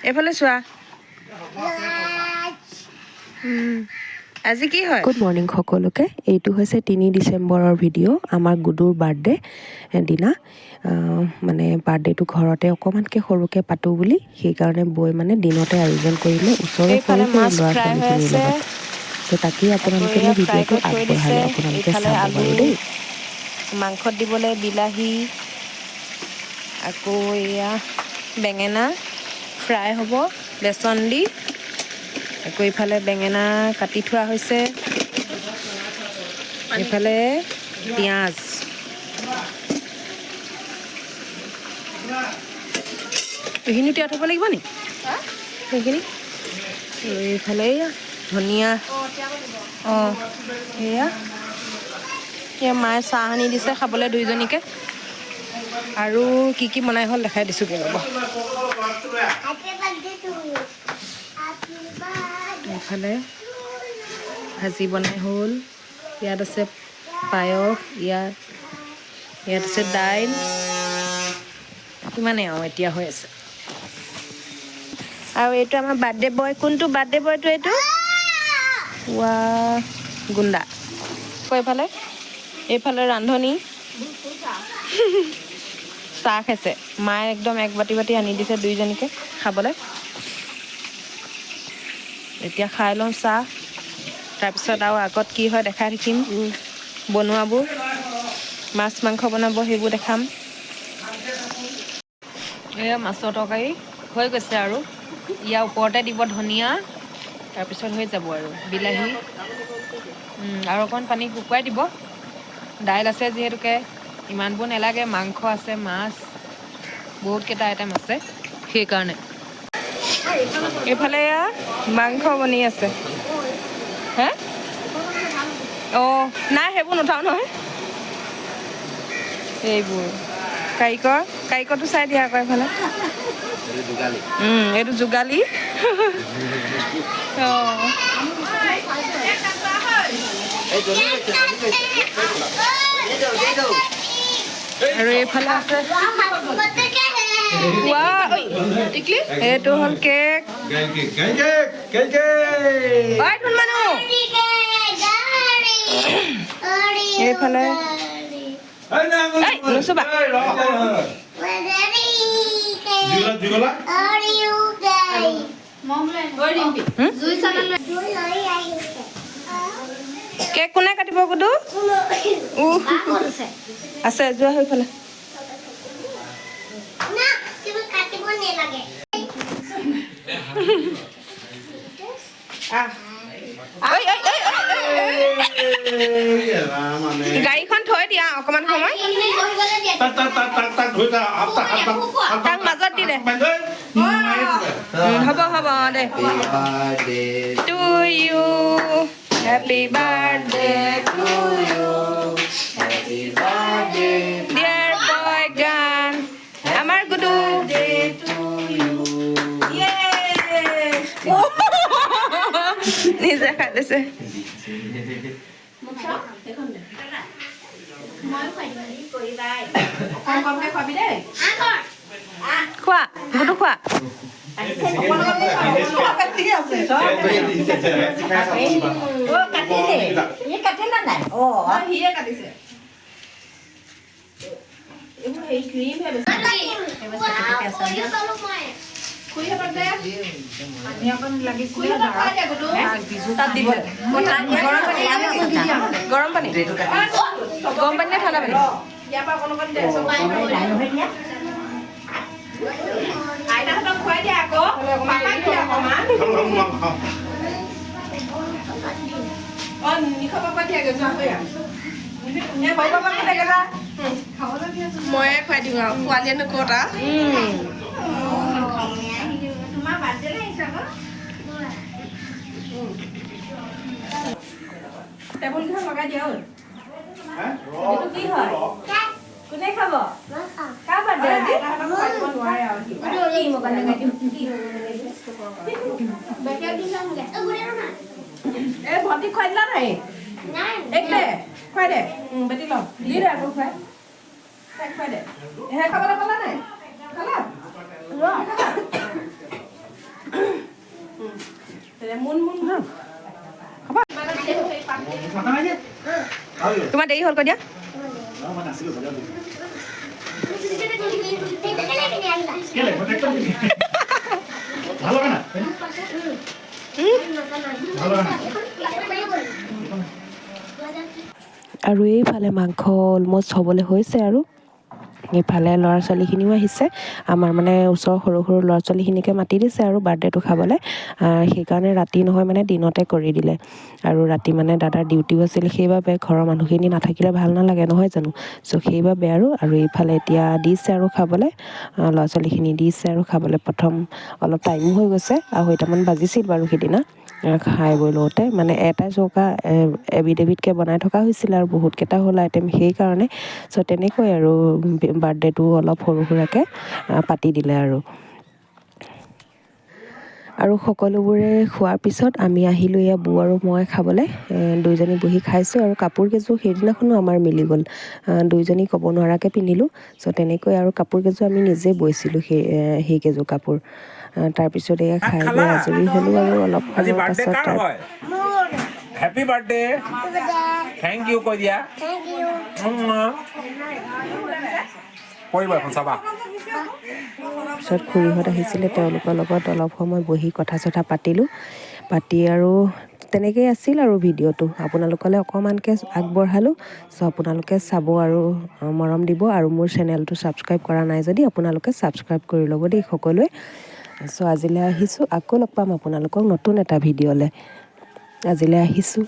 এফালে চোৱা আজি কি হয় গুড মৰ্ণিং সকলোকে এইটো হৈছে 3 ডিচেম্বৰৰ ভিডিঅ' আমাৰ গুডুৰ বাৰ্থডে দিনা মানে বাৰ্থডেটো ঘৰতে অকণমানকৈ সৰুকৈ পাতোঁ বুলি সেইকাৰণে বৈ মানে দিনতে আয়োজন কৰিলে ওচৰৰ সৰু সৰু ল'ৰা ছোৱালীখিনিৰ লগত তো তাকেই আপোনালোকে মই ভিডিঅ'টো আগবঢ়ালোঁ আপোনালোকে চাব বাৰু দেই মাংসত দিবলৈ বিলাহী আকৌ এয়া বেঙেনা ফ্ৰাই হ'ব বেচন দি আকৌ ইফালে বেঙেনা কাটি থোৱা হৈছে ইফালে পিঁয়াজ এইখিনি তিয়াই থ'ব লাগিব নি সেইখিনি এইফালে ধনিয়া অঁ সেয়া সেয়া মায়ে চাহ আনি দিছে খাবলৈ দুইজনীকে আৰু কি কি বনাই হ'ল দেখাই দিছোঁ কি ৰ'ব এইফালে ভাজি বনাই হ'ল ইয়াত আছে পায়স ইয়াত আছে দাইল কিমানে আৰু এতিয়া হৈ আছে আৰু এইটো আমাৰ বাৰ্থডে বয় কোনটো বাৰ্থডে বয়টো এইটো ৱা গুণ্ডা আকৌ এইফালে ৰান্ধনি চাহ খাইছে মায়ে একদম এক বাটি বাটি আনি দিছে দুইজনীকে খাবলৈ এতিয়া খাই লওঁ চাহ তাৰপিছত আৰু আগত কি হয় দেখাই থাকিম বনোৱাবোৰ মাছ মাংস বনাব সেইবোৰ দেখাম এয়া মাছৰ তৰকাৰী হৈ গৈছে আৰু ইয়াৰ ওপৰতে দিব ধনিয়া তাৰপিছত হৈ যাব আৰু বিলাহী আৰু অকণমান পানী শুকুৱাই দিব দাইল আছে যিহেতুকে ইমানবোৰ নালাগে মাংস আছে মাছ বহুতকেইটা আইটেম আছে সেইকাৰণে এইফালে মাংস বনি আছে হে অঁ নাই সেইবোৰ নুঠাওঁ নহয় এইবোৰ কাৰিকৰটো চাই দিয়া আকৌ এইফালে এইটো যোগালী অঁ আৰু এইফালে আছে এইটো হ'ল কেক এইফালে নুচুবা কেক কোনে কাটিব গুডু আছে যোৱা সেইফালে গাড়ীখন থৈ দিয়া অকমান সময় তাক মাজত দি দে হ'ব দে to you happy birthday to you happy birthday dear boy গান আমাৰ গুডু নিজে খাই দিছে খোৱা গুডু খোৱা গৰম পানী নে ঠাণ্ডা পানী আইতাহঁতক খুৱাই দিয়া আকৌ নিশা পাপা দিয়াগে যোৱা ময়ে খুৱাই দিওঁ আৰু পোৱালীয়েনো ক'ত টেবুল কেইখন লগাই দিয়া এইটো কি হয় কোনে খাব কাৰ বাৰ্থডে আজি নোৱাৰে এই ভণ্টি খুৱাই দিলা নাই একলে খুৱাই দে বেটি ল দি দে আকৌ খুৱাই খুৱাই দে খাবলৈ পালা নাই খালা তোমাৰ দেৰি হ'ল কৈ দিয়া আৰু এইফালে মাংস অলমষ্ট হ'বলৈ হৈছে আৰু এইফালে ল'ৰা ছোৱালীখিনিও আহিছে আমাৰ মানে ওচৰৰ সৰু সৰু ল'ৰা ছোৱালীখিনিকে মাতি দিছে আৰু বাৰ্থডেটো খাবলৈ সেইকাৰণে ৰাতি নহয় মানে দিনতে কৰি দিলে আৰু ৰাতি মানে দাদাৰ ডিউটিও আছিল সেইবাবে ঘৰৰ মানুহখিনি নাথাকিলে ভাল নালাগে নহয় জানো চ' সেইবাবে আৰু এইফালে এতিয়া দিছে আৰু খাবলৈ ল'ৰা ছোৱালীখিনি দিছে আৰু খাবলৈ প্ৰথম অলপ টাইমো হৈ গৈছে 2:30মান বাজিছিল বাৰু সেইদিনা খাই বৈ লওঁতে মানে এটাই চৌকা এবিধ বনাই থকা হৈছিল আৰু বহুতকেইটা হ'ল আইটেম সেইকাৰণে চ' তেনেকৈ আৰু বাৰ্থডেটো অলপ সৰু সুৰাকৈ পাতি দিলে আৰু সকলোবোৰে খোৱাৰ পিছত আমি আহিলোঁ এয়া বৌ আৰু মই খাবলৈ দুইজনী বহি খাইছোঁ আৰু কাপোৰ কেইযোৰ সেইদিনাখনো আমাৰ মিলি গ'ল দুইজনী ক'ব নোৱাৰাকৈ পিন্ধিলোঁ চ' তেনেকৈ আৰু কাপোৰ কেইযোৰ আমি নিজেই বৈছিলোঁ সেইকেইযোৰ কাপোৰ তাৰপিছত এয়া খাই বৈ আজৰি হ'লোঁ আৰু অলপ সময়ৰ পাছত হেপী বাৰ্থডে থেংক ইউ কৈ দিয়া পৰিবা এখন চাবা তাৰপিছত খুৰীহঁত আহিছিলে তেওঁলোকৰ লগত অলপ সময় বহি কথা চথা পাতিলোঁ পাতি আৰু তেনেকেই আছিল আৰু ভিডিঅ'টো আপোনালোকলৈ অকণমানকৈ আগবঢ়ালোঁ চ' আপোনালোকে চাব আৰু মৰম দিব আৰু মোৰ চেনেলটো ছাবস্ক্ৰাইব কৰা নাই যদি আপোনালোকে ছাবস্ক্ৰাইব কৰি ল'ব দেই সকলোৱে চ' আজিলৈ আহিছোঁ আকৌ লগ পাম আপোনালোকক নতুন এটা ভিডিঅ'লৈ আজিলৈ আহিছোঁ